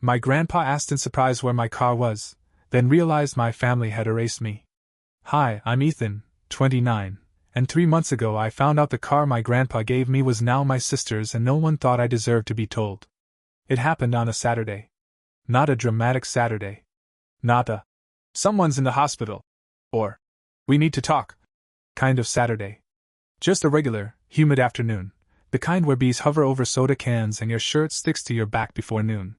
My grandpa asked in surprise where my car was, then realized my family had erased me. Hi, I'm Ethan, 29, and 3 months ago I found out the car my grandpa gave me was now my sister's and no one thought I deserved to be told. It happened on a Saturday. Not a dramatic Saturday. Not a someone's in the hospital, or we need to talk kind of Saturday. Just a regular, humid afternoon, the kind where bees hover over soda cans and your shirt sticks to your back before noon.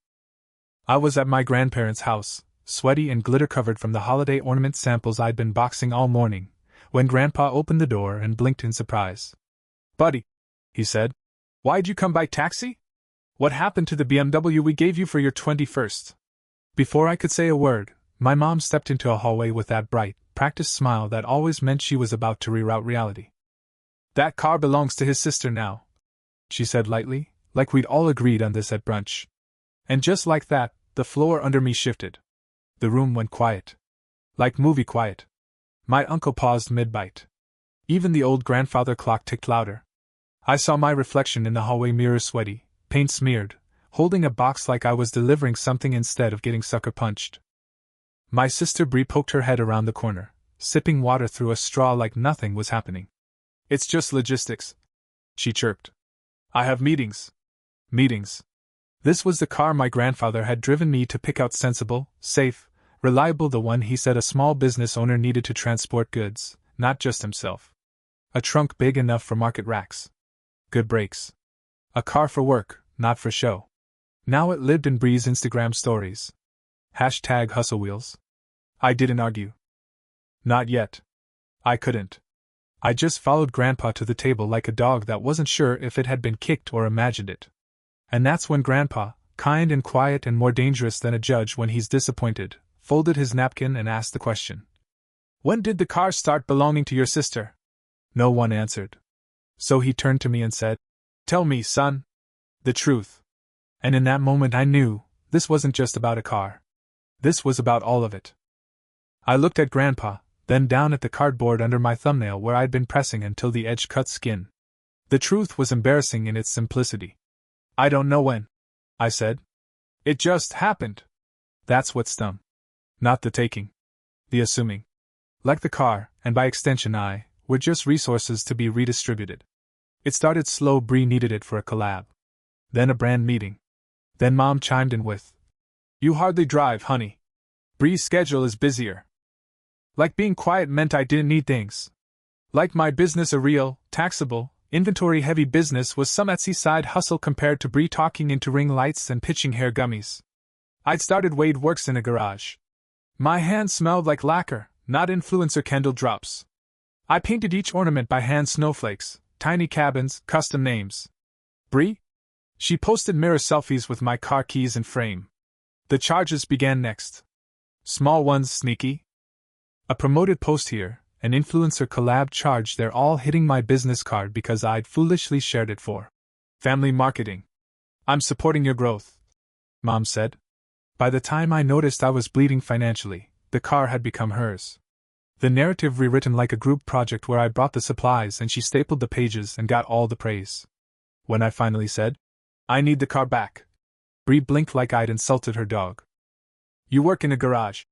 I was at my grandparents' house, sweaty and glitter-covered from the holiday ornament samples I'd been boxing all morning, when Grandpa opened the door and blinked in surprise. "Buddy," he said, "why'd you come by taxi? What happened to the BMW we gave you for your 21st? Before I could say a word, my mom stepped into a hallway with that bright, practiced smile that always meant she was about to reroute reality. "That car belongs to his sister now," she said lightly, like we'd all agreed on this at brunch. And just like that, the floor under me shifted. The room went quiet. Like movie quiet. My uncle paused mid-bite. Even the old grandfather clock ticked louder. I saw my reflection in the hallway mirror, sweaty, paint-smeared, holding a box like I was delivering something instead of getting sucker-punched. My sister Bree poked her head around the corner, sipping water through a straw like nothing was happening. "It's just logistics," she chirped. "I have meetings." Meetings. This was the car my grandfather had driven me to pick out, sensible, safe, reliable, the one he said a small business owner needed to transport goods, not just himself. A trunk big enough for market racks. Good brakes. A car for work, not for show. Now it lived in Bree's Instagram stories. #HustleWheels. I didn't argue. Not yet. I couldn't. I just followed Grandpa to the table like a dog that wasn't sure if it had been kicked or imagined it. And that's when Grandpa, kind and quiet and more dangerous than a judge when he's disappointed, folded his napkin and asked the question. "When did the car start belonging to your sister?" No one answered. So he turned to me and said, "Tell me, son, the truth." And in that moment I knew, this wasn't just about a car. This was about all of it. I looked at Grandpa, then down at the cardboard under my thumbnail where I'd been pressing until the edge cut skin. The truth was embarrassing in its simplicity. "I don't know when," I said. "It just happened." That's what stung. Not the taking. The assuming. Like the car, and by extension I, were just resources to be redistributed. It started slow. Bree needed it for a collab. Then a brand meeting. Then Mom chimed in with, "You hardly drive, honey. Bree's schedule is busier." Like being quiet meant I didn't need things. Like my business, a real, taxable, inventory-heavy business, was some Etsy side hustle compared to Bree talking into ring lights and pitching hair gummies. I'd started Wade Works in a garage. My hands smelled like lacquer, not influencer candle drops. I painted each ornament by hand, snowflakes, tiny cabins, custom names. Bree? She posted mirror selfies with my car keys and frame. The charges began next. Small ones, sneaky. A promoted post here, an influencer collab charge there, all hitting my business card because I'd foolishly shared it for family marketing. "I'm supporting your growth," Mom said. By the time I noticed I was bleeding financially, the car had become hers. The narrative rewritten like a group project where I brought the supplies and she stapled the pages and got all the praise. When I finally said, "I need the car back," Bree blinked like I'd insulted her dog. "You work in a garage,"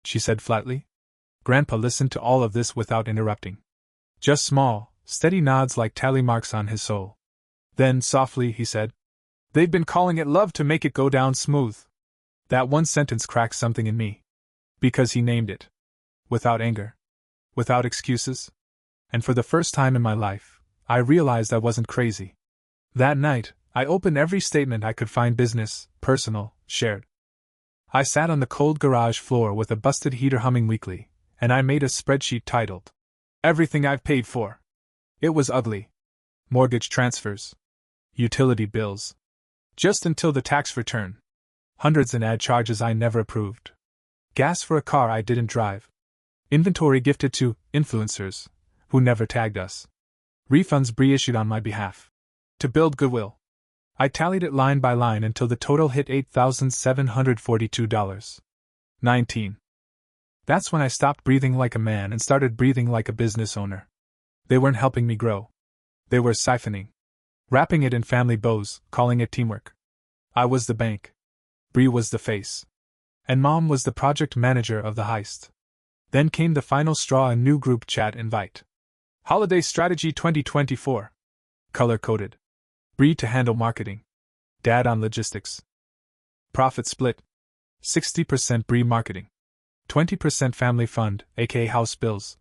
she said flatly. Grandpa listened to all of this without interrupting. Just small, steady nods like tally marks on his soul. Then, softly, he said, "They've been calling it love to make it go down smooth." That one sentence cracked something in me. Because he named it. Without anger. Without excuses. And for the first time in my life, I realized I wasn't crazy. That night, I opened every statement I could find, business, personal, shared. I sat on the cold garage floor with a busted heater humming weakly, and I made a spreadsheet titled, "Everything I've Paid For." It was ugly. Mortgage transfers. Utility bills. Just until the tax return. Hundreds in ad charges I never approved. Gas for a car I didn't drive. Inventory gifted to influencers, who never tagged us. Refunds Bree issued on my behalf. To build goodwill. I tallied it line by line until the total hit $8,742.19. That's when I stopped breathing like a man and started breathing like a business owner. They weren't helping me grow. They were siphoning. Wrapping it in family bows, calling it teamwork. I was the bank. Bree was the face. And Mom was the project manager of the heist. Then came the final straw, a new group chat invite. Holiday Strategy 2024. Color-coded. Bree to handle marketing. Dad on logistics. Profit split. 60% Bree marketing. 20% family fund, aka house bills.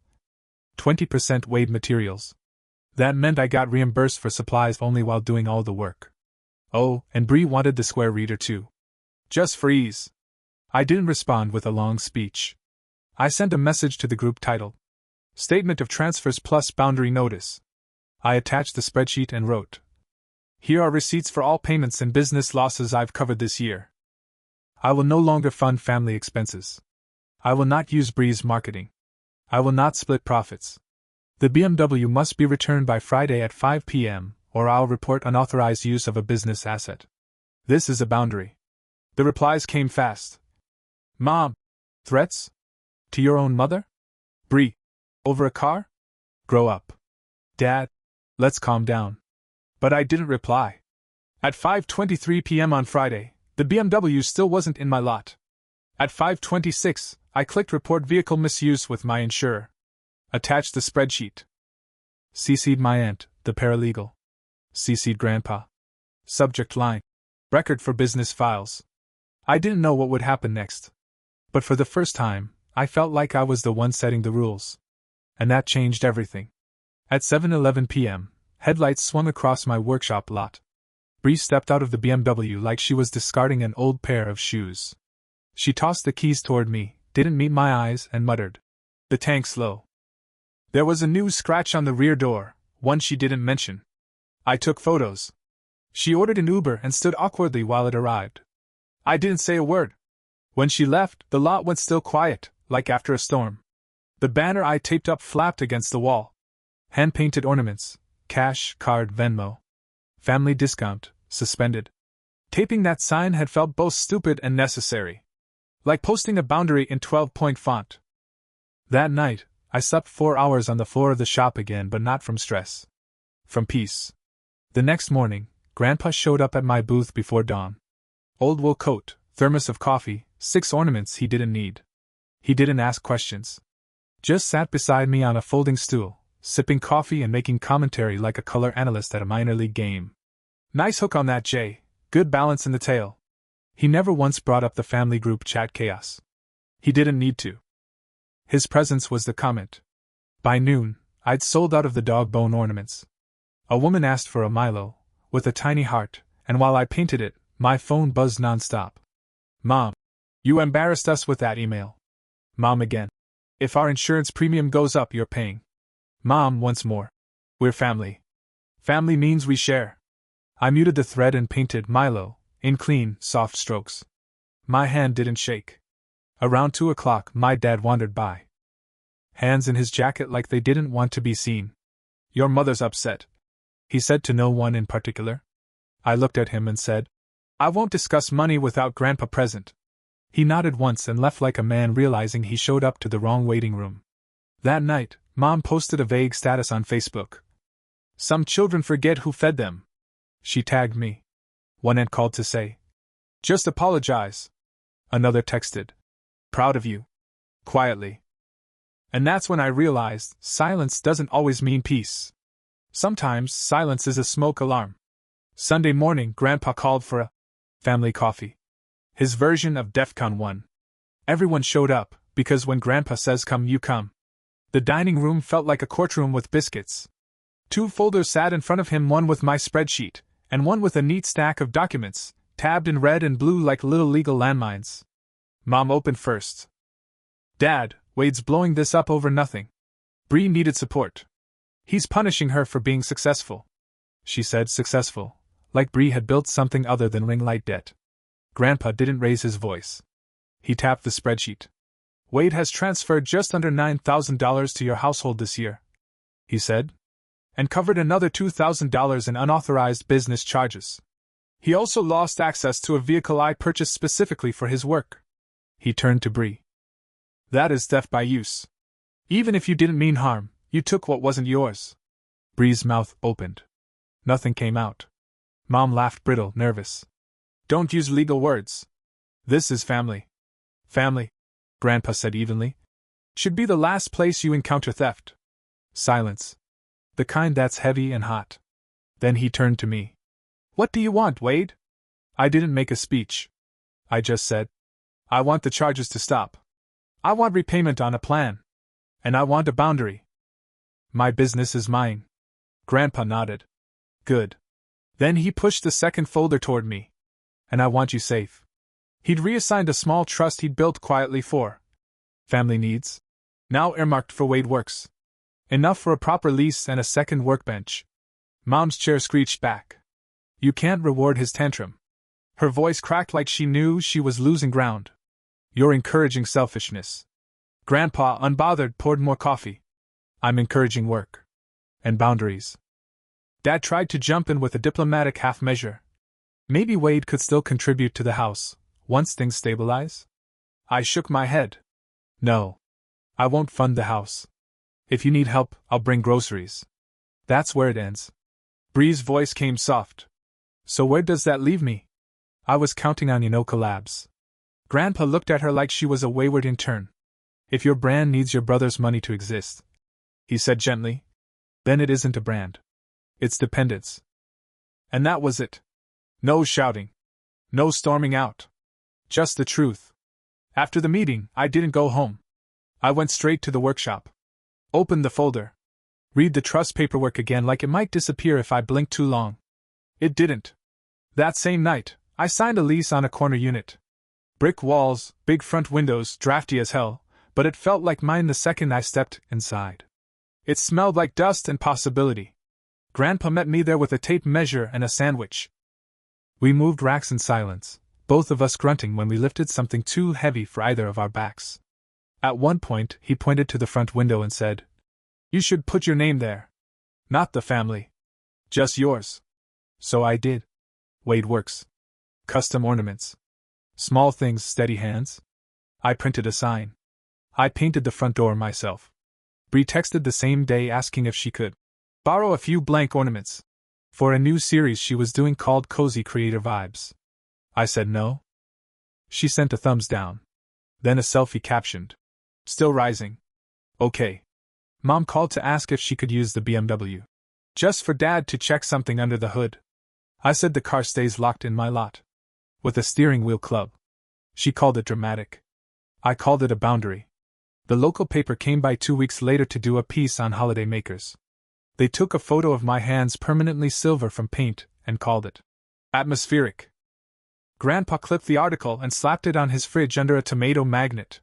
20% Wade materials. That meant I got reimbursed for supplies only while doing all the work. Oh, and Bree wanted the square reader too. Just for ease. I didn't respond with a long speech. I sent a message to the group titled Statement of Transfers plus Boundary Notice. I attached the spreadsheet and wrote, Here are receipts for all payments and business losses I've covered this year. I will no longer fund family expenses. I will not use Bree's marketing. I will not split profits. The BMW must be returned by Friday at 5 p.m., or I'll report unauthorized use of a business asset. This is a boundary. The replies came fast. Mom. Threats? To your own mother? Bree. Over a car? Grow up. Dad. Let's calm down. But I didn't reply. At 5:23 p.m. on Friday, the BMW still wasn't in my lot. At 5:26, I clicked Report Vehicle Misuse with my insurer. Attached the spreadsheet. CC'd my aunt, the paralegal. CC'd Grandpa. Subject line. Record for business files. I didn't know what would happen next. But for the first time, I felt like I was the one setting the rules. And that changed everything. At 7:11 p.m., headlights swung across my workshop lot. Bree stepped out of the BMW like she was discarding an old pair of shoes. She tossed the keys toward me, didn't meet my eyes, and muttered, The tank's low. There was a new scratch on the rear door, one she didn't mention. I took photos. She ordered an Uber and stood awkwardly while it arrived. I didn't say a word. When she left, the lot went still quiet, like after a storm. The banner I taped up flapped against the wall. Hand-painted ornaments, cash, card, Venmo. Family discount, suspended. Taping that sign had felt both stupid and necessary. Like posting a boundary in 12-point font. That night, I slept 4 hours on the floor of the shop again, but not from stress. From peace. The next morning, Grandpa showed up at my booth before dawn. Old wool coat, thermos of coffee, 6 ornaments he didn't need. He didn't ask questions. Just sat beside me on a folding stool, sipping coffee and making commentary like a color analyst at a minor league game. Nice hook on that, Jay. Good balance in the tail. He never once brought up the family group chat chaos. He didn't need to. His presence was the comment. By noon, I'd sold out of the dog bone ornaments. A woman asked for a Milo, with a tiny heart, and while I painted it, my phone buzzed nonstop. Mom. You embarrassed us with that email. Mom again. If our insurance premium goes up, you're paying. Mom once more. We're family. Family means we share. I muted the thread and painted Milo, in clean, soft strokes. My hand didn't shake. Around 2 o'clock, my dad wandered by. Hands in his jacket like they didn't want to be seen. Your mother's upset, he said to no one in particular. I looked at him and said, I won't discuss money without Grandpa present. He nodded once and left like a man realizing he showed up to the wrong waiting room. That night, Mom posted a vague status on Facebook. Some children forget who fed them. She tagged me. One aunt called to say, Just apologize. Another texted, Proud of you. Quietly. And that's when I realized silence doesn't always mean peace. Sometimes silence is a smoke alarm. Sunday morning, Grandpa called for a family coffee. His version of DEFCON 1. Everyone showed up, because when Grandpa says come, you come. The dining room felt like a courtroom with biscuits. 2 folders sat in front of him, one with my spreadsheet, and one with a neat stack of documents, tabbed in red and blue like little legal landmines. Mom opened first. Dad, Wade's blowing this up over nothing. Bree needed support. He's punishing her for being successful. She said successful, like Bree had built something other than ring light debt. Grandpa didn't raise his voice. He tapped the spreadsheet. Wade has transferred just under $9,000 to your household this year, he said, and covered another $2,000 in unauthorized business charges. He also lost access to a vehicle I purchased specifically for his work. He turned to Bree. That is theft by use. Even if you didn't mean harm, you took what wasn't yours. Bree's mouth opened. Nothing came out. Mom laughed brittle, nervous. Don't use legal words. This is family. Family, Grandpa said evenly, should be the last place you encounter theft. Silence. The kind that's heavy and hot. Then he turned to me. What do you want, Wade? I didn't make a speech. I just said, I want the charges to stop. I want repayment on a plan. And I want a boundary. My business is mine. Grandpa nodded. Good. Then he pushed the second folder toward me. And I want you safe. He'd reassigned a small trust he'd built quietly for family needs, now earmarked for Wade Works. Enough for a proper lease and a second workbench. Mom's chair screeched back. You can't reward his tantrum. Her voice cracked like she knew she was losing ground. You're encouraging selfishness. Grandpa, unbothered, poured more coffee. I'm encouraging work. And boundaries. Dad tried to jump in with a diplomatic half measure. Maybe Wade could still contribute to the house, once things stabilize? I shook my head. No. I won't fund the house. If you need help, I'll bring groceries. That's where it ends. Bree's voice came soft. So where does that leave me? I was counting on no collabs. Grandpa looked at her like she was a wayward intern. If your brand needs your brother's money to exist, he said gently, then it isn't a brand. It's dependence. And that was it. No shouting. No storming out. Just the truth. After the meeting, I didn't go home. I went straight to the workshop. Opened the folder. Read the trust paperwork again like it might disappear if I blinked too long. It didn't. That same night, I signed a lease on a corner unit. Brick walls, big front windows, drafty as hell, but it felt like mine the second I stepped inside. It smelled like dust and possibility. Grandpa met me there with a tape measure and a sandwich. We moved racks in silence, both of us grunting when we lifted something too heavy for either of our backs. At one point, he pointed to the front window and said, You should put your name there. Not the family. Just yours. So I did. Wade Works. Custom ornaments. Small things, steady hands. I printed a sign. I painted the front door myself. Bree texted the same day asking if she could borrow a few blank ornaments for a new series she was doing called Cozy Creator Vibes. I said no. She sent a thumbs down. Then a selfie captioned, Still rising. Okay. Mom called to ask if she could use the BMW. Just for Dad to check something under the hood. I said the car stays locked in my lot. With a steering wheel club. She called it dramatic. I called it a boundary. The local paper came by 2 weeks later to do a piece on holiday makers. They took a photo of my hands permanently silver from paint and called it atmospheric. Grandpa clipped the article and slapped it on his fridge under a tomato magnet.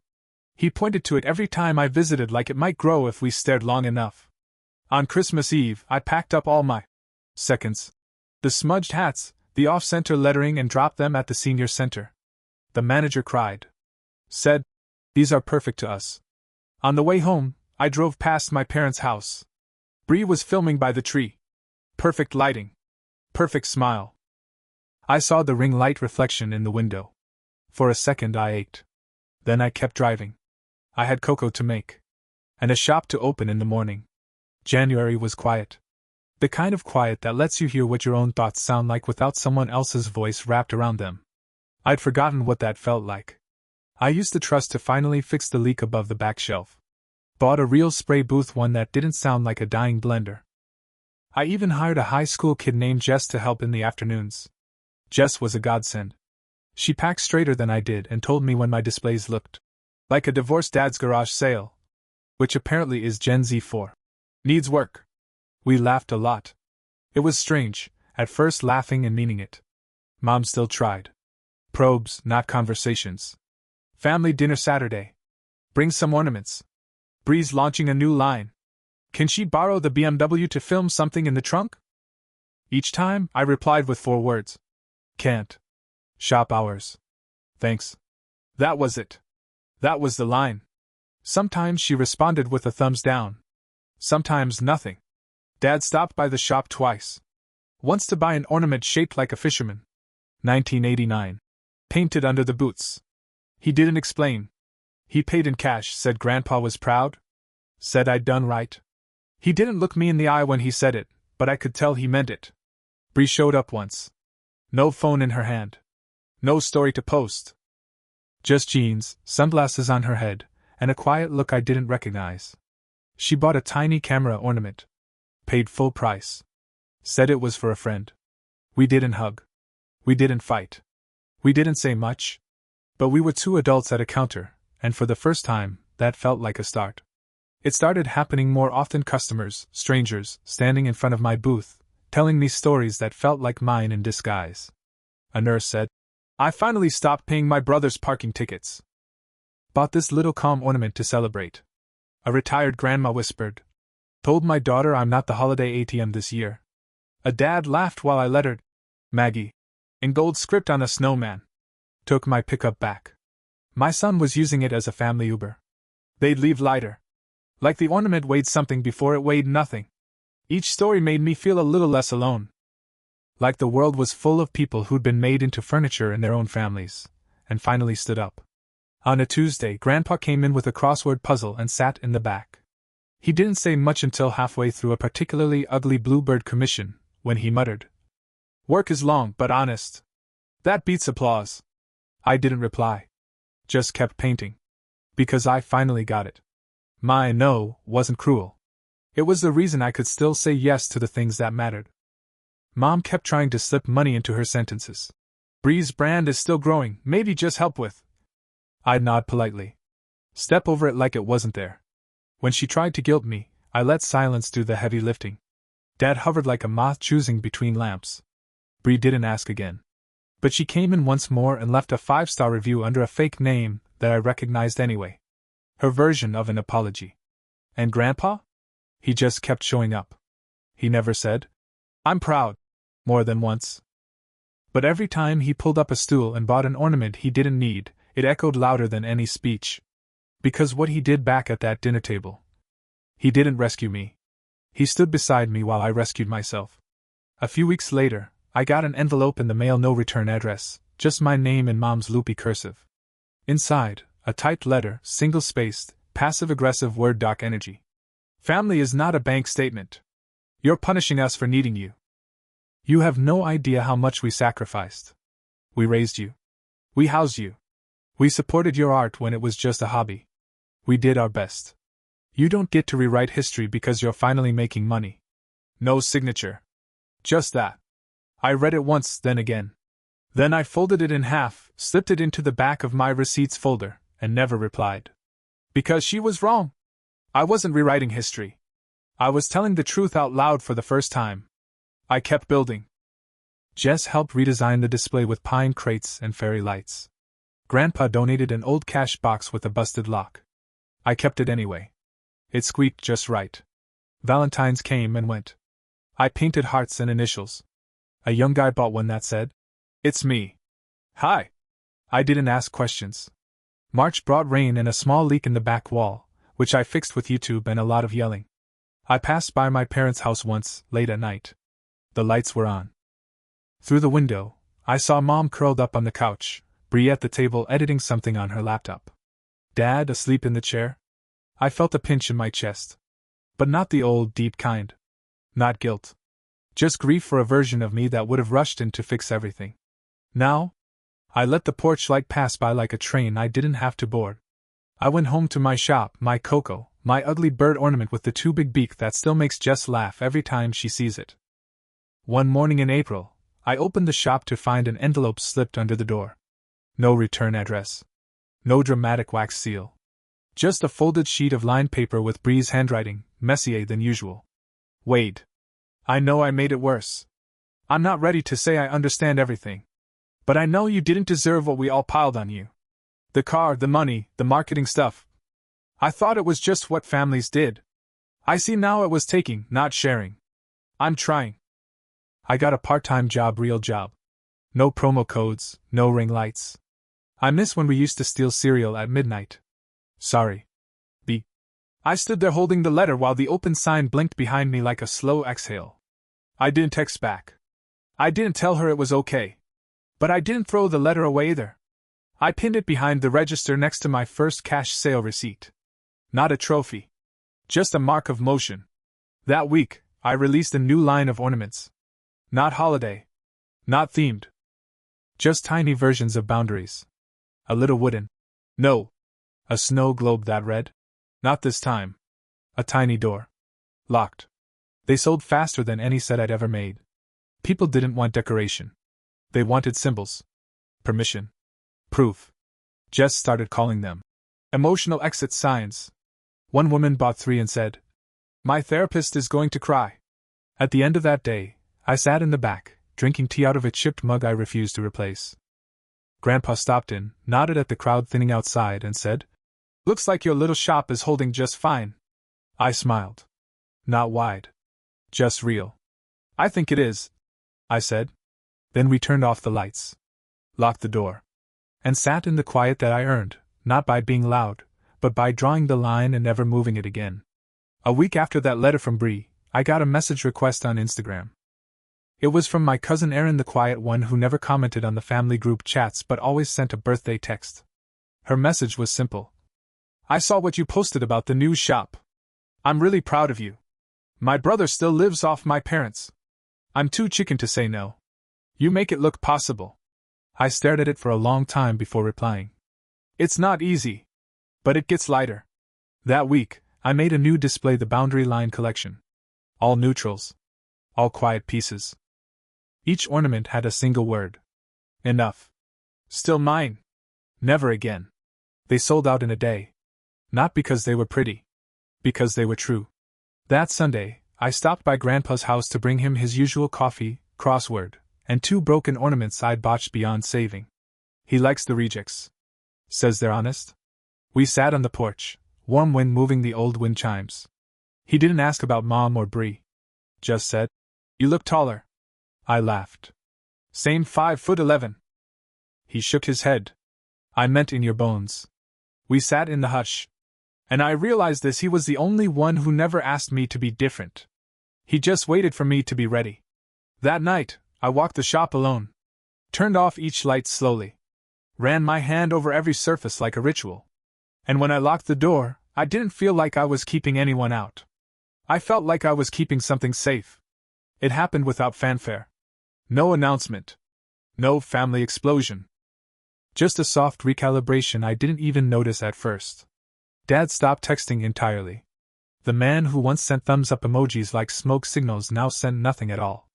He pointed to it every time I visited like it might grow if we stared long enough. On Christmas Eve, I packed up all my seconds. The smudged hats, the off-center lettering, and dropped them at the senior center. The manager cried. Said, These are perfect to us. On the way home, I drove past my parents' house. Bree was filming by the tree. Perfect lighting. Perfect smile. I saw the ring light reflection in the window. For a second I ached. Then I kept driving. I had cocoa to make. And a shop to open in the morning. January was quiet. The kind of quiet that lets you hear what your own thoughts sound like without someone else's voice wrapped around them. I'd forgotten what that felt like. I used the trust to finally fix the leak above the back shelf. Bought a real spray booth, one that didn't sound like a dying blender. I even hired a high school kid named Jess to help in the afternoons. Jess was a godsend. She packed straighter than I did and told me when my displays looked like a divorced dad's garage sale, which apparently is Gen Z for needs work. We laughed a lot. It was strange, at first laughing and meaning it. Mom still tried. Probes, not conversations. Family dinner Saturday. Bring some ornaments. Bree's launching a new line. Can she borrow the BMW to film something in the trunk? Each time, I replied with 4 words. Can't. Shop hours. Thanks. That was it. That was the line. Sometimes she responded with a thumbs down. Sometimes nothing. Dad stopped by the shop twice. Once to buy an ornament shaped like a fisherman. 1989. Painted under the boots. He didn't explain. He paid in cash, said Grandpa was proud. Said I'd done right. He didn't look me in the eye when he said it, but I could tell he meant it. Bree showed up once. No phone in her hand. No story to post. Just jeans, sunglasses on her head, and a quiet look I didn't recognize. She bought a tiny camera ornament. Paid full price. Said it was for a friend. We didn't hug. We didn't fight. We didn't say much. But we were two adults at a counter, and for the first time, that felt like a start. It started happening more often. Customers, strangers, standing in front of my booth, telling me stories that felt like mine in disguise. A nurse said, "I finally stopped paying my brother's parking tickets. Bought this little calm ornament to celebrate." A retired grandma whispered, "Told my daughter I'm not the holiday ATM this year." A dad laughed while I lettered, "Maggie," in gold script on a snowman. Took my pickup back. My son was using it as a family Uber. They'd leave lighter. Like the ornament weighed something before it weighed nothing. Each story made me feel a little less alone. Like the world was full of people who'd been made into furniture in their own families, and finally stood up. On a Tuesday, Grandpa came in with a crossword puzzle and sat in the back. He didn't say much until halfway through a particularly ugly bluebird commission, when he muttered, "Work is long but honest. That beats applause." I didn't reply. Just kept painting. Because I finally got it. My no wasn't cruel. It was the reason I could still say yes to the things that mattered. Mom kept trying to slip money into her sentences. "Bree's brand is still growing, maybe just help with." I'd nod politely. Step over it like it wasn't there. When she tried to guilt me, I let silence do the heavy lifting. Dad hovered like a moth choosing between lamps. Bree didn't ask again. But she came in once more and left a 5-star review under a fake name that I recognized anyway. Her version of an apology. And Grandpa? He just kept showing up. He never said, "I'm proud," more than once. But every time he pulled up a stool and bought an ornament he didn't need, it echoed louder than any speech. Because what he did back at that dinner table. He didn't rescue me. He stood beside me while I rescued myself. A few weeks later, I got an envelope in the mail, no return address, just my name in Mom's loopy cursive. Inside, a typed letter, single-spaced, passive-aggressive word doc energy. "Family is not a bank statement. You're punishing us for needing you. You have no idea how much we sacrificed. We raised you. We housed you. We supported your art when it was just a hobby. We did our best. You don't get to rewrite history because you're finally making money." No signature. Just that. I read it once, then again. Then I folded it in half, slipped it into the back of my receipts folder, and never replied. Because she was wrong. I wasn't rewriting history. I was telling the truth out loud for the first time. I kept building. Jess helped redesign the display with pine crates and fairy lights. Grandpa donated an old cash box with a busted lock. I kept it anyway. It squeaked just right. Valentines came and went. I painted hearts and initials. A young guy bought one that said, "It's me. Hi." I didn't ask questions. March brought rain and a small leak in the back wall, which I fixed with YouTube and a lot of yelling. I passed by my parents' house once, late at night. The lights were on. Through the window, I saw Mom curled up on the couch, Bree at the table editing something on her laptop. Dad asleep in the chair? I felt a pinch in my chest. But not the old, deep kind. Not guilt. Just grief for a version of me that would have rushed in to fix everything. Now? I let the porch light pass by like a train I didn't have to board. I went home to my shop, my cocoa, my ugly bird ornament with the too big beak that still makes Jess laugh every time she sees it. One morning in April, I opened the shop to find an envelope slipped under the door. No return address. No dramatic wax seal. Just a folded sheet of lined paper with Bree's handwriting, messier than usual. "Wade. I know I made it worse. I'm not ready to say I understand everything. But I know you didn't deserve what we all piled on you. The car, the money, the marketing stuff. I thought it was just what families did. I see now it was taking, not sharing. I'm trying. I got a part-time job, real job. No promo codes, no ring lights. I miss when we used to steal cereal at midnight. Sorry. B. I stood there holding the letter while the open sign blinked behind me like a slow exhale. I didn't text back. I didn't tell her it was okay. But I didn't throw the letter away either. I pinned it behind the register next to my first cash sale receipt. Not a trophy. Just a mark of motion. That week, I released a new line of ornaments. Not holiday. Not themed. Just tiny versions of boundaries. A little wooden, No. A snow globe that red? Not this time. A tiny door. Locked. They sold faster than any set I'd ever made. People didn't want decoration. They wanted symbols. Permission. Proof. Jess started calling them emotional exit signs. One woman bought 3 and said, "My therapist is going to cry." At the end of that day, I sat in the back, drinking tea out of a chipped mug I refused to replace. Grandpa stopped in, nodded at the crowd thinning outside, and said, "Looks like your little shop is holding just fine." I smiled. "Not wide. Just real." "I think it is," I said. Then we turned off the lights, locked the door, and sat in the quiet that I earned, not by being loud, but by drawing the line and never moving it again. A week after that letter from Bree, I got a message request on Instagram. It was from my cousin Erin, the quiet one who never commented on the family group chats but always sent a birthday text. Her message was simple. "I saw what you posted about the new shop. I'm really proud of you. My brother still lives off my parents. I'm too chicken to say no. You make it look possible." I stared at it for a long time before replying. "It's not easy. But it gets lighter." That week, I made a new display, the Boundary Line collection. All neutrals. All quiet pieces. Each ornament had a single word. Enough. Still mine. Never again. They sold out in a day. Not because they were pretty. Because they were true. That Sunday, I stopped by Grandpa's house to bring him his usual coffee, crossword, and 2 broken ornaments I'd botched beyond saving. He likes the rejects. Says they're honest. We sat on the porch, warm wind moving the old wind chimes. He didn't ask about Mom or Bree. Just said, "You look taller." I laughed. "Same 5'11". He shook his head. "I meant in your bones." We sat in the hush. And I realized this: he was the only one who never asked me to be different. He just waited for me to be ready. That night, I walked the shop alone. Turned off each light slowly. Ran my hand over every surface like a ritual. And when I locked the door, I didn't feel like I was keeping anyone out. I felt like I was keeping something safe. It happened without fanfare. No announcement. No family explosion. Just a soft recalibration I didn't even notice at first. Dad stopped texting entirely. The man who once sent thumbs-up emojis like smoke signals now sent nothing at all.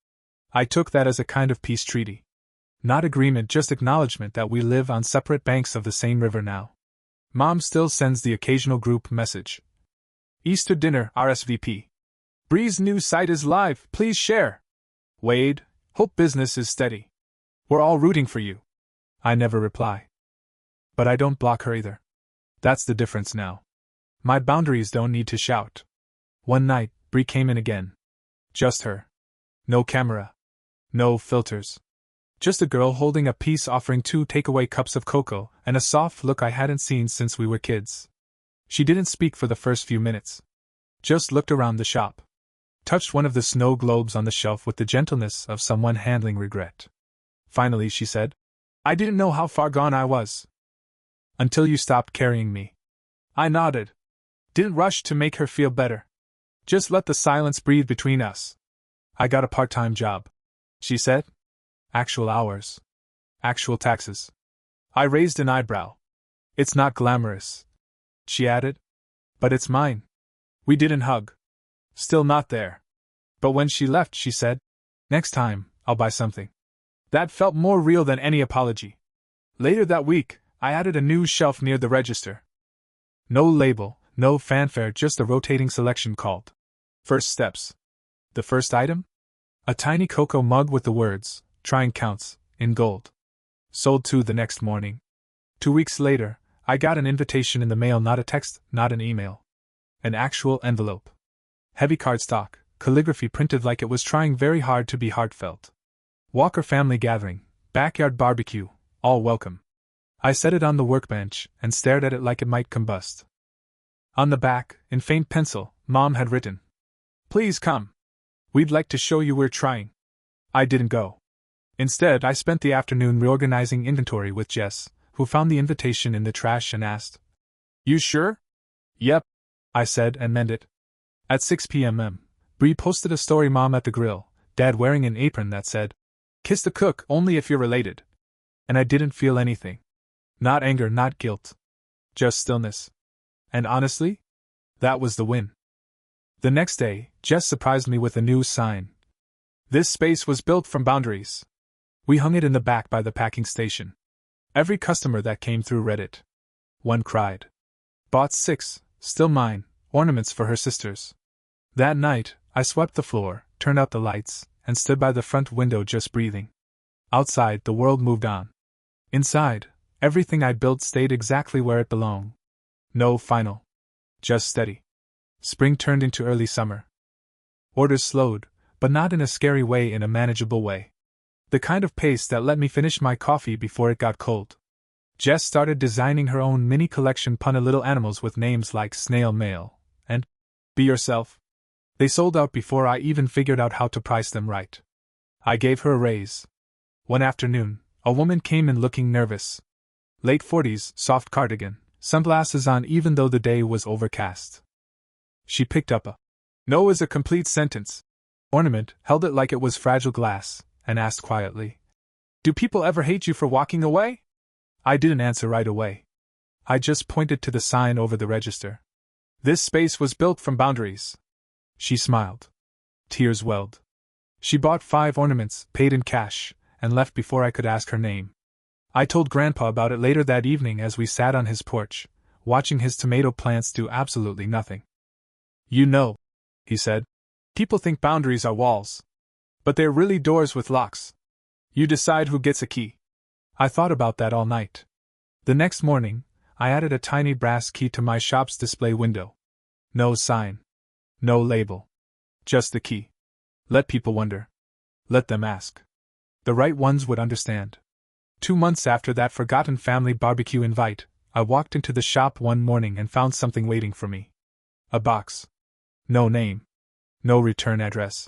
I took that as a kind of peace treaty. Not agreement, just acknowledgement that we live on separate banks of the same river now. Mom still sends the occasional group message. "Easter dinner, RSVP. Bree's new site is live, please share. Wade, hope business is steady. We're all rooting for you." I never reply. But I don't block her either. That's the difference now. My boundaries don't need to shout. One night, Bree came in again. Just her. No camera. No filters. Just a girl holding a peace offering, 2 takeaway cups of cocoa, and a soft look I hadn't seen since we were kids. She didn't speak for the first few minutes. Just looked around the shop. Touched one of the snow globes on the shelf with the gentleness of someone handling regret. Finally she said, "I didn't know how far gone I was. Until you stopped carrying me." I nodded. Didn't rush to make her feel better. Just let the silence breathe between us. "I got a part-time job," she said. "Actual hours. Actual taxes." I raised an eyebrow. "It's not glamorous," she added. "But it's mine." We didn't hug. Still not there. But when she left, she said, "Next time, I'll buy something." That felt more real than any apology. Later that week, I added a new shelf near the register. No label, no fanfare, just a rotating selection called First Steps. The first item? A tiny cocoa mug with the words, "Trying counts," in gold. Sold 2 the next morning. 2 weeks later, I got an invitation in the mail, not a text, not an email. An actual envelope. Heavy cardstock, calligraphy printed like it was trying very hard to be heartfelt. Walker family gathering, backyard barbecue, all welcome. I set it on the workbench and stared at it like it might combust. On the back, in faint pencil, Mom had written, "Please come. We'd like to show you we're trying." I didn't go. Instead, I spent the afternoon reorganizing inventory with Jess, who found the invitation in the trash and asked, "You sure?" "Yep," I said and meant it. At 6 p.m. Bree posted a story, Mom at the grill, Dad wearing an apron that said, "Kiss the cook only if you're related." And I didn't feel anything. Not anger, not guilt. Just stillness. And honestly, that was the win. The next day, Jess surprised me with a new sign. This space was built from boundaries. We hung it in the back by the packing station. Every customer that came through read it. One cried. Bought 6, still mine, ornaments for her sisters. That night, I swept the floor, turned out the lights, and stood by the front window just breathing. Outside, the world moved on. Inside, everything I'd built stayed exactly where it belonged. No final. Just steady. Spring turned into early summer. Orders slowed, but not in a scary way, in a manageable way. The kind of pace that let me finish my coffee before it got cold. Jess started designing her own mini collection punna little animals with names like Snail Mail and Be Yourself. They sold out before I even figured out how to price them right. I gave her a raise. One afternoon, a woman came in looking nervous. Late 40s, soft cardigan, sunglasses on even though the day was overcast. She picked up a "no" is a complete sentence ornament, held it like it was fragile glass, and asked quietly, "Do people ever hate you for walking away?" I didn't answer right away. I just pointed to the sign over the register. This space was built from boundaries. She smiled. Tears welled. She bought 5 ornaments, paid in cash, and left before I could ask her name. I told Grandpa about it later that evening as we sat on his porch, watching his tomato plants do absolutely nothing. "You know," he said, "people think boundaries are walls. But they're really doors with locks. You decide who gets a key." I thought about that all night. The next morning, I added a tiny brass key to my shop's display window. No sign. No label. Just the key. Let people wonder. Let them ask. The right ones would understand. 2 months after that forgotten family barbecue invite, I walked into the shop one morning and found something waiting for me. A box. No name. No return address.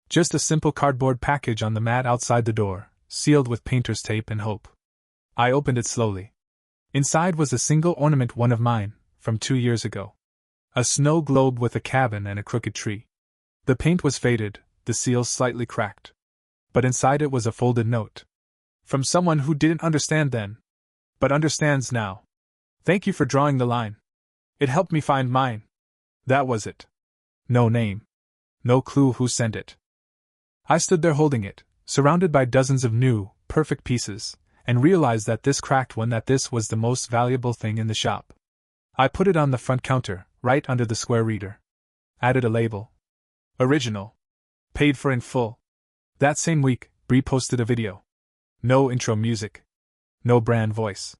Just a simple cardboard package on the mat outside the door, sealed with painter's tape and hope. I opened it slowly. Inside was a single ornament, one of mine, from 2 years ago. A snow globe with a cabin and a crooked tree. The paint was faded, the seal slightly cracked. But inside it was a folded note. From someone who didn't understand then, but understands now. "Thank you for drawing the line. It helped me find mine." That was it. No name. No clue who sent it. I stood there holding it, surrounded by dozens of new, perfect pieces, and realized that this cracked one, that this was the most valuable thing in the shop. I put it on the front counter, right under the square reader. Added a label. Original. Paid for in full. That same week, Bree posted a video. No intro music. No brand voice.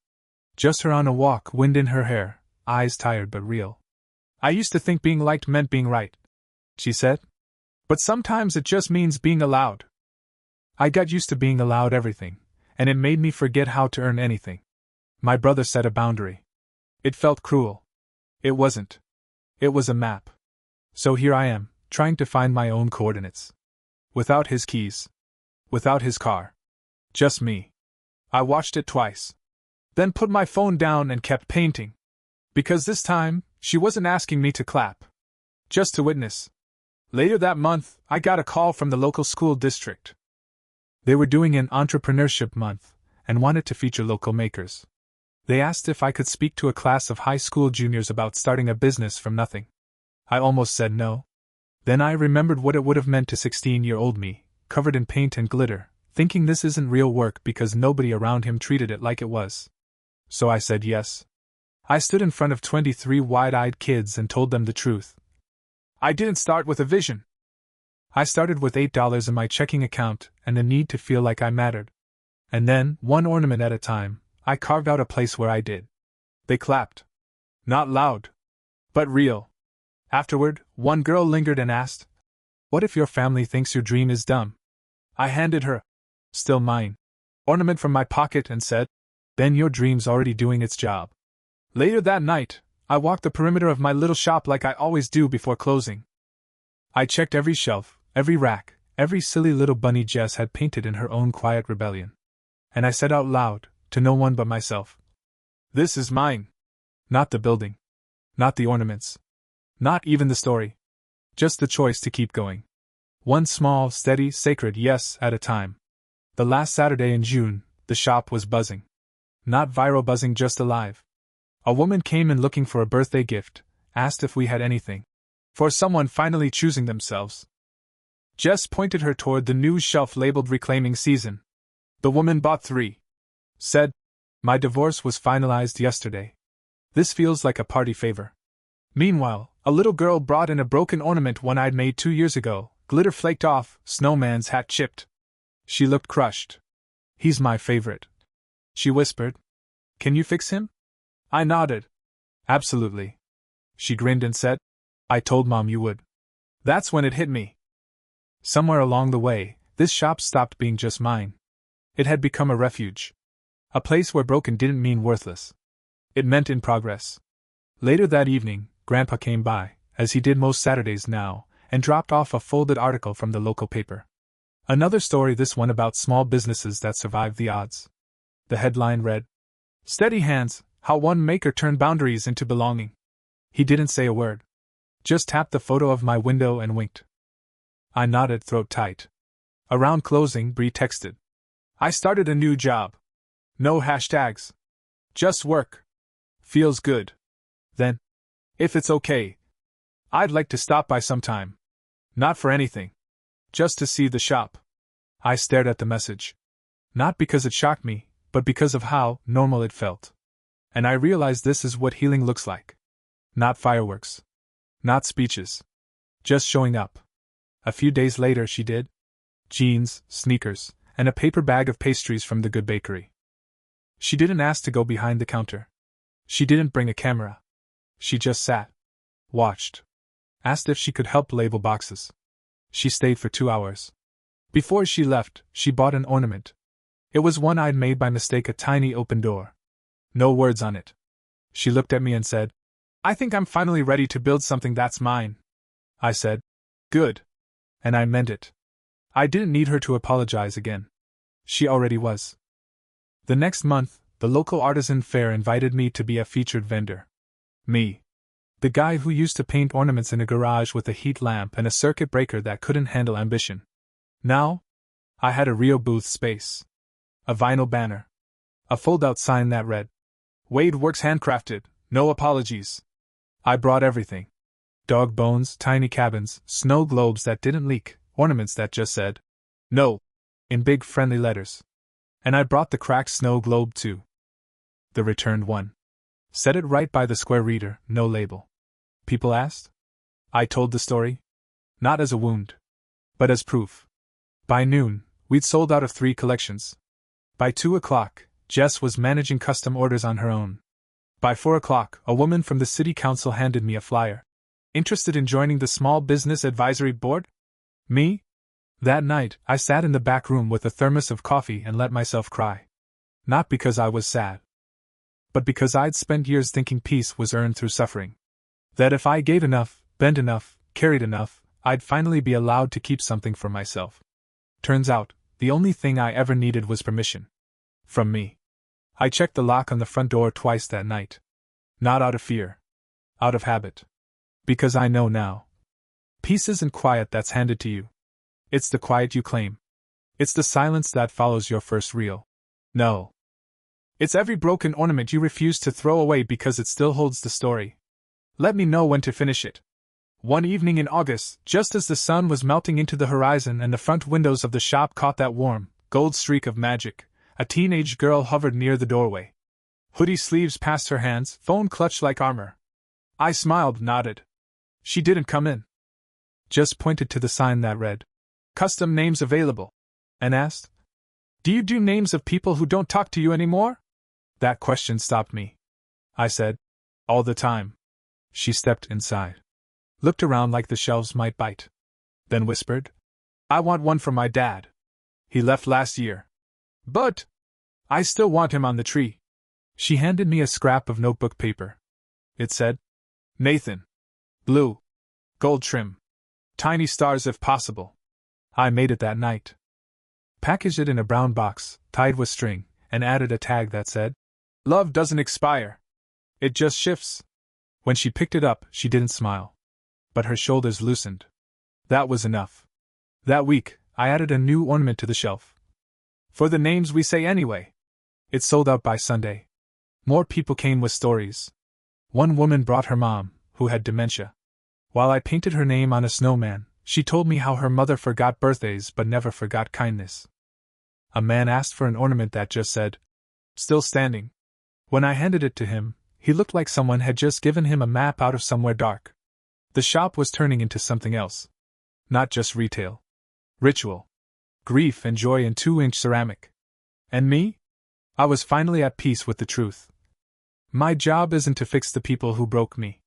Just her on a walk, wind in her hair, eyes tired but real. "I used to think being liked meant being right," she said. "But sometimes it just means being allowed." I got used to being allowed everything, and it made me forget how to earn anything. My brother set a boundary. It felt cruel. It wasn't. It was a map. So here I am, trying to find my own coordinates. Without his keys. Without his car. Just me. I watched it twice. Then put my phone down and kept painting. Because this time, she wasn't asking me to clap. Just to witness. Later that month, I got a call from the local school district. They were doing an entrepreneurship month, and wanted to feature local makers. They asked if I could speak to a class of high school juniors about starting a business from nothing. I almost said no. Then I remembered what it would have meant to 16-year-old me, covered in paint and glitter, thinking this isn't real work because nobody around him treated it like it was. So I said yes. I stood in front of 23 wide-eyed kids and told them the truth. I didn't start with a vision. I started with $8 in my checking account and the need to feel like I mattered. And then, one ornament at a time, I carved out a place where I did. They clapped. Not loud. But real. Afterward, one girl lingered and asked, "What if your family thinks your dream is dumb?" I handed her, still mine, ornament from my pocket and said, "Then your dream's already doing its job." Later that night, I walked the perimeter of my little shop like I always do before closing. I checked every shelf, every rack, every silly little bunny Jess had painted in her own quiet rebellion. And I said out loud, to no one but myself, "This is mine." Not the building. Not the ornaments. Not even the story. Just the choice to keep going. One small, steady, sacred yes at a time. The last Saturday in June, the shop was buzzing. Not viral buzzing, just alive. A woman came in looking for a birthday gift, asked if we had anything for someone finally choosing themselves. Jess pointed her toward the news shelf labeled Reclaiming Season. The woman bought 3. Said, "My divorce was finalized yesterday. This feels like a party favor." Meanwhile, a little girl brought in a broken ornament one I'd made 2 years ago, glitter flaked off, snowman's hat chipped. She looked crushed. "He's my favorite," she whispered. "Can you fix him?" I nodded. "Absolutely." She grinned and said, "I told Mom you would." That's when it hit me. Somewhere along the way, this shop stopped being just mine. It had become a refuge. A place where broken didn't mean worthless. It meant in progress. Later that evening, Grandpa came by, as he did most Saturdays now, and dropped off a folded article from the local paper. Another story, this one about small businesses that survived the odds. The headline read, "Steady Hands, How One Maker Turned Boundaries into Belonging." He didn't say a word. Just tapped the photo of my window and winked. I nodded, throat tight. Around closing, Bree texted, "I started a new job. No hashtags. Just work. Feels good. Then, if it's okay, I'd like to stop by sometime. Not for anything. Just to see the shop." I stared at the message. Not because it shocked me, but because of how normal it felt. And I realized this is what healing looks like. Not fireworks. Not speeches. Just showing up. A few days later she did. Jeans, sneakers, and a paper bag of pastries from the good bakery. She didn't ask to go behind the counter. She didn't bring a camera. She just sat. Watched. Asked if she could help label boxes. She stayed for 2 hours. Before she left, she bought an ornament. It was one I'd made by mistake, a tiny open door. No words on it. She looked at me and said, "I think I'm finally ready to build something that's mine." I said, "Good." And I meant it. I didn't need her to apologize again. She already was. The next month, the local artisan fair invited me to be a featured vendor. Me. The guy who used to paint ornaments in a garage with a heat lamp and a circuit breaker that couldn't handle ambition. Now, I had a real booth space. A vinyl banner. A fold-out sign that read, "Wade Works Handcrafted, no apologies." I brought everything. Dog bones, tiny cabins, snow globes that didn't leak, ornaments that just said, "No," in big friendly letters. And I brought the cracked snow globe too. The returned one. Set it right by the square reader, no label. People asked? I told the story. Not as a wound, but as proof. By noon, we'd sold out of 3 collections. By 2 o'clock, Jess was managing custom orders on her own. By 4 o'clock, a woman from the city council handed me a flyer. Interested in joining the Small Business Advisory Board? Me? That night, I sat in the back room with a thermos of coffee and let myself cry. Not because I was sad, but because I'd spent years thinking peace was earned through suffering. That if I gave enough, bent enough, carried enough, I'd finally be allowed to keep something for myself. Turns out, the only thing I ever needed was permission. From me. I checked the lock on the front door twice that night. Not out of fear. Out of habit. Because I know now. Peace isn't quiet that's handed to you. It's the quiet you claim. It's the silence that follows your first real no. It's every broken ornament you refuse to throw away because it still holds the story. Let me know when to finish it. One evening in August, just as the sun was melting into the horizon and the front windows of the shop caught that warm, gold streak of magic, a teenage girl hovered near the doorway. Hoodie sleeves past her hands, phone clutched like armor. I smiled, nodded. She didn't come in. Just pointed to the sign that read, "Custom names available," and asked, "Do you do names of people who don't talk to you anymore?" That question stopped me. I said, "All the time." She stepped inside. Looked around like the shelves might bite. Then whispered, "I want one for my dad. He left last year. But I still want him on the tree." She handed me a scrap of notebook paper. It said, "Nathan. Blue. Gold trim. Tiny stars if possible." I made it that night. Packaged it in a brown box, tied with string, and added a tag that said, "Love doesn't expire. It just shifts." When she picked it up, she didn't smile. But her shoulders loosened. That was enough. That week, I added a new ornament to the shelf. "For the names we say anyway." It sold out by Sunday. More people came with stories. One woman brought her mom, who had dementia. While I painted her name on a snowman, she told me how her mother forgot birthdays but never forgot kindness. A man asked for an ornament that just said, "Still standing." When I handed it to him, he looked like someone had just given him a map out of somewhere dark. The shop was turning into something else. Not just retail. Ritual. Grief and joy in 2-inch ceramic. And me? I was finally at peace with the truth. My job isn't to fix the people who broke me.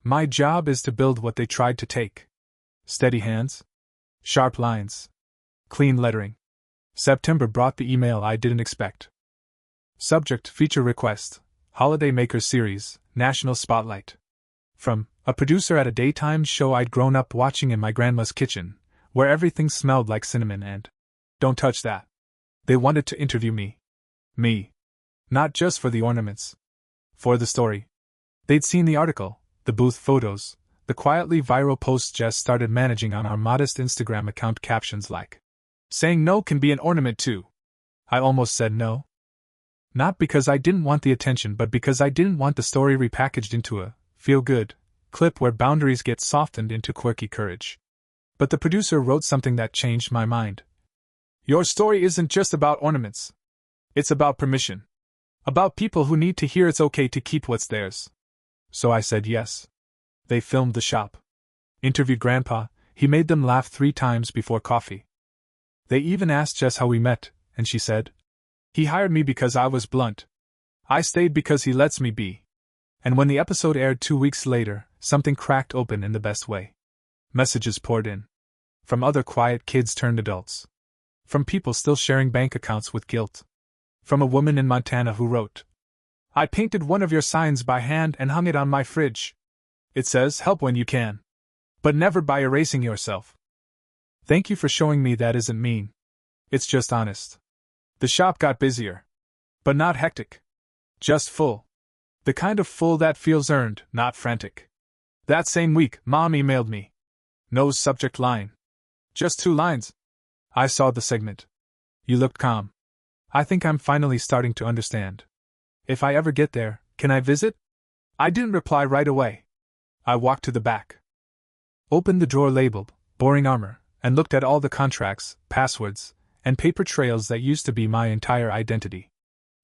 My job is to build what they tried to take. Steady hands. Sharp lines. Clean lettering. September brought the email I didn't expect. Subject: Feature Request. Holiday Maker Series, National Spotlight. From a producer at a daytime show I'd grown up watching in my grandma's kitchen, where everything smelled like cinnamon and... Don't touch that. They wanted to interview me. Me. Not just for the ornaments. For the story. They'd seen the article, the booth photos, the quietly viral posts Jess started managing on our modest Instagram account, captions like, "Saying no can be an ornament too." I almost said no. Not because I didn't want the attention, but because I didn't want the story repackaged into a feel-good clip where boundaries get softened into quirky courage. But the producer wrote something that changed my mind. "Your story isn't just about ornaments. It's about permission. About people who need to hear it's okay to keep what's theirs." So I said yes. They filmed the shop. Interviewed Grandpa. He made them laugh 3 times before coffee. They even asked Jess how we met, and she said, "He hired me because I was blunt. I stayed because he lets me be." And when the episode aired 2 weeks later, something cracked open in the best way. Messages poured in. From other quiet kids turned adults. From people still sharing bank accounts with guilt. From a woman in Montana who wrote, "I painted one of your signs by hand and hung it on my fridge. It says help when you can. But never by erasing yourself. Thank you for showing me that isn't mean. It's just honest." The shop got busier. But not hectic. Just full. The kind of full that feels earned, not frantic. That same week, Mom emailed me. No subject line. Just 2 lines. I saw the segment. "You looked calm. I think I'm finally starting to understand. If I ever get there, can I visit?" I didn't reply right away. I walked to the back. Opened the drawer labeled Boring Armor, and looked at all the contracts, passwords, and paper trails that used to be my entire identity.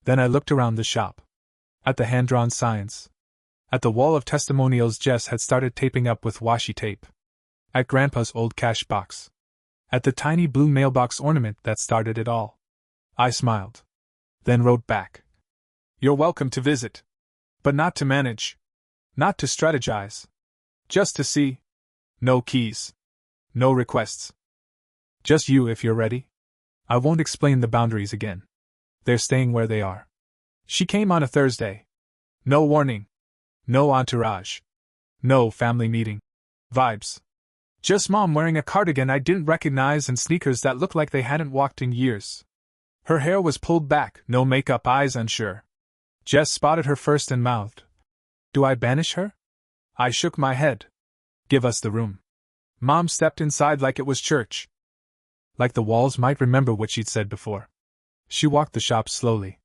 Then I looked around the shop. At the hand-drawn signs. At the wall of testimonials Jess had started taping up with washi tape. At Grandpa's old cash box. At the tiny blue mailbox ornament that started it all. I smiled. Then wrote back. "You're welcome to visit. But not to manage. Not to strategize. Just to see. No keys. No requests. Just you if you're ready. I won't explain the boundaries again. They're staying where they are." She came on a Thursday. No warning. No entourage. No family meeting. Vibes. Just Mom wearing a cardigan I didn't recognize and sneakers that looked like they hadn't walked in years. Her hair was pulled back, no makeup, eyes unsure. Jess spotted her first and mouthed, "Do I banish her?" I shook my head. "Give us the room." Mom stepped inside like it was church. Like the walls might remember what she'd said before. She walked the shop slowly.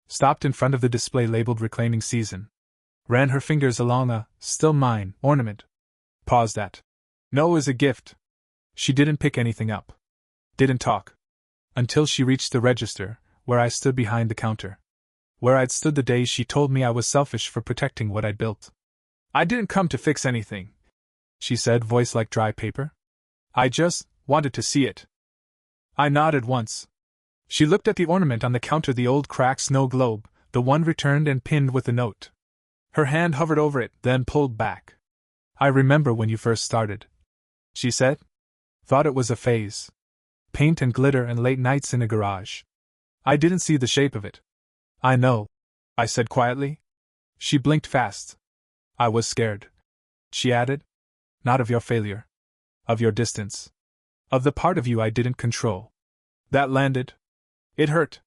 Stopped in front of the display labeled Reclaiming Season. Ran her fingers along a "Still Mine" ornament. Paused at "No is a gift." She didn't pick anything up. Didn't talk. Until she reached the register, where I stood behind the counter. Where I'd stood the day she told me I was selfish for protecting what I'd built. "I didn't come to fix anything," she said, voice like dry paper. "I just wanted to see it." I nodded once. She looked at the ornament on the counter, the old cracked snow globe, the one returned and pinned with a note. Her hand hovered over it, then pulled back. "I remember when you first started," she said. "Thought it was a phase. Paint and glitter and late nights in a garage. I didn't see the shape of it." "I know," I said quietly. She blinked fast. "I was scared," she added. "Not of your failure. Of your distance. Of the part of you I didn't control." That landed. It hurt.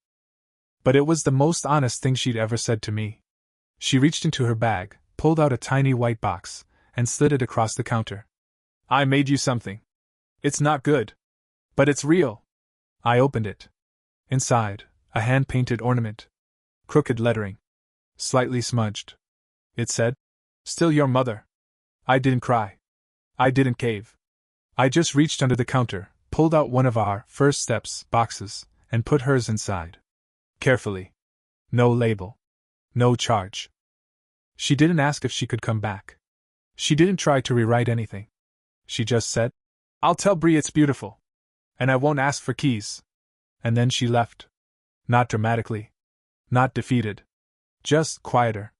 But it was the most honest thing she'd ever said to me. She reached into her bag, pulled out a tiny white box, and slid it across the counter. "I made you something. It's not good. But it's real." I opened it. Inside, a hand-painted ornament. Crooked lettering. Slightly smudged. It said, "Still your mother." I didn't cry. I didn't cave. I just reached under the counter, pulled out one of our first steps boxes, and put hers inside. Carefully. No label. No charge. She didn't ask if she could come back. She didn't try to rewrite anything. She just said, "I'll tell Bree it's beautiful. And I won't ask for keys." And then she left. Not dramatically. Not defeated. Just quieter.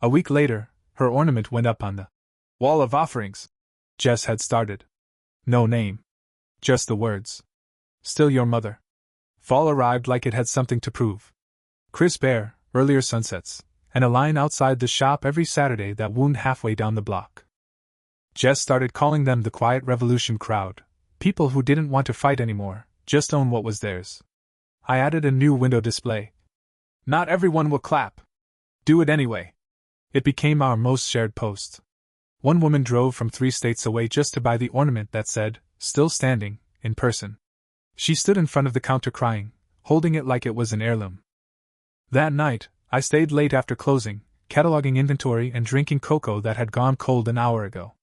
A week later, her ornament went up on the wall of offerings. Jess had started. No name. Just the words. "Still your mother." Fall arrived like it had something to prove. Crisp air, earlier sunsets, and a line outside the shop every Saturday that wound halfway down the block. Jess started calling them the Quiet Revolution crowd, people who didn't want to fight anymore, just own what was theirs. I added a new window display. "Not everyone will clap. Do it anyway." It became our most shared post. One woman drove from 3 states away just to buy the ornament that said, "Still standing," in person. She stood in front of the counter crying, holding it like it was an heirloom. That night, I stayed late after closing, cataloging inventory and drinking cocoa that had gone cold an hour ago.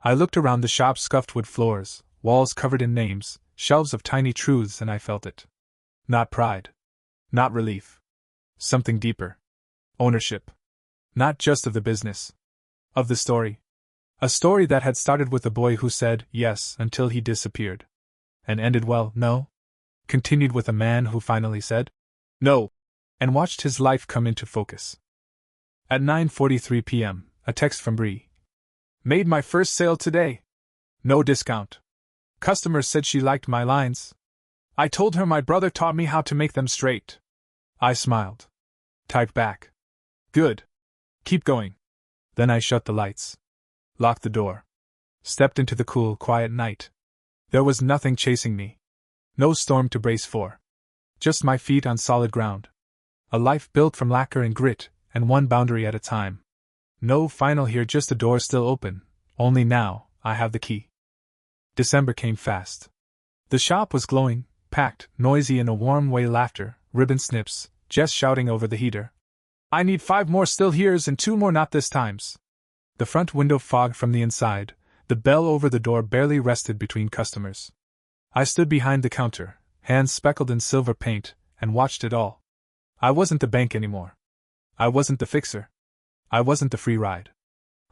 I looked around the shop's scuffed wood floors, walls covered in names, shelves of tiny truths, and I felt it. Not pride. Not relief. Something deeper. Ownership. Not just of the business. Of the story. A story that had started with a boy who said yes until he disappeared. And ended well, no? Continued with a man who finally said no, and watched his life come into focus. At 9:43 p.m., a text from Bree. "Made my first sale today. No discount. Customer said she liked my lines. I told her my brother taught me how to make them straight." I smiled. Typed back. "Good. Keep going." Then I shut the lights. Locked the door. Stepped into the cool, quiet night. There was nothing chasing me. No storm to brace for. Just my feet on solid ground. A life built from lacquer and grit, and one boundary at a time. No final here, just a door still open, only now, I have the key. December came fast. The shop was glowing, packed, noisy in a warm way, laughter, ribbon snips, Jess shouting over the heater. "I need 5 more still here's and 2 more not this times." The front window fogged from the inside, the bell over the door barely rested between customers. I stood behind the counter, hands speckled in silver paint, and watched it all. I wasn't the bank anymore. I wasn't the fixer. I wasn't the free ride.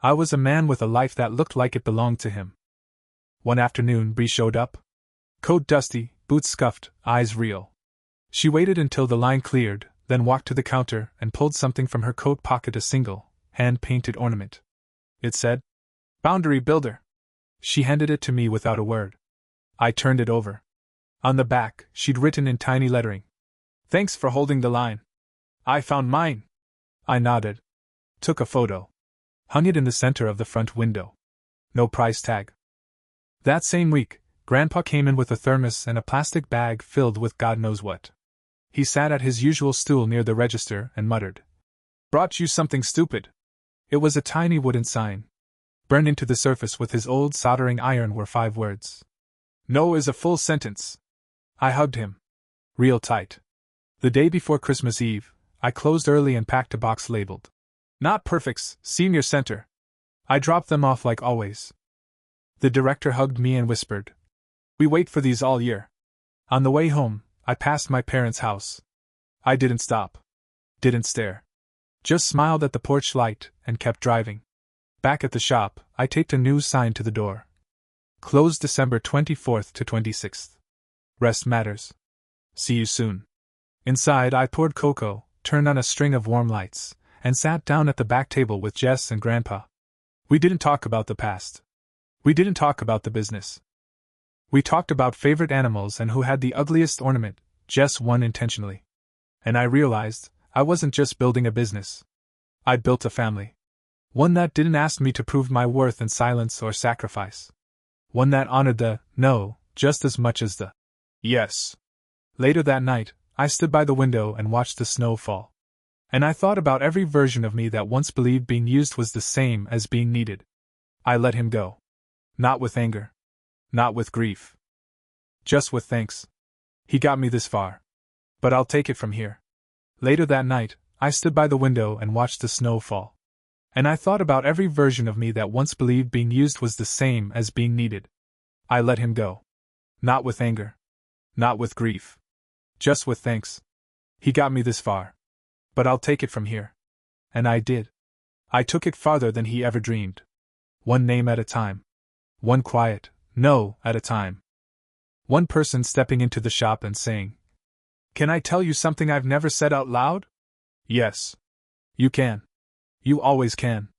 I was a man with a life that looked like it belonged to him. One afternoon, Bree showed up. Coat dusty, boots scuffed, eyes real. She waited until the line cleared, then walked to the counter and pulled something from her coat pocket, a single, hand-painted ornament. It said, "Boundary Builder." She handed it to me without a word. I turned it over. On the back, she'd written in tiny lettering, "Thanks for holding the line. I found mine." I nodded. Took a photo. Hung it in the center of the front window. No price tag. That same week, Grandpa came in with a thermos and a plastic bag filled with God knows what. He sat at his usual stool near the register and muttered, "Brought you something stupid." It was a tiny wooden sign. Burned into the surface with his old soldering iron were 5 words. "No" is a full sentence. I hugged him. Real tight. The day before Christmas Eve, I closed early and packed a box labeled, "Not Perfects, Senior Center." I dropped them off like always. The director hugged me and whispered, "We wait for these all year." On the way home, I passed my parents' house. I didn't stop. Didn't stare. Just smiled at the porch light and kept driving. Back at the shop, I taped a new sign to the door. Closed December 24th to 26th. Rest matters. See you soon. Inside, I poured cocoa, turned on a string of warm lights, and sat down at the back table with Jess and Grandpa. We didn't talk about the past. We didn't talk about the business. We talked about favorite animals and who had the ugliest ornament. Jess won intentionally. And I realized I wasn't just building a business. I'd built a family. One that didn't ask me to prove my worth in silence or sacrifice. One that honored the no just as much as the yes. Later that night, I stood by the window and watched the snow fall. And I thought about every version of me that once believed being used was the same as being needed. I let him go. Not with anger. Not with grief. Just with thanks. He got me this far. But I'll take it from here. Later that night, I stood by the window and watched the snow fall. And I thought about every version of me that once believed being used was the same as being needed. I let him go. Not with anger. Not with grief. Just with thanks. He got me this far. But I'll take it from here. And I did. I took it farther than he ever dreamed. One name at a time. One quiet no at a time. One person stepping into the shop and saying, "Can I tell you something I've never said out loud?" Yes. You can. You always can.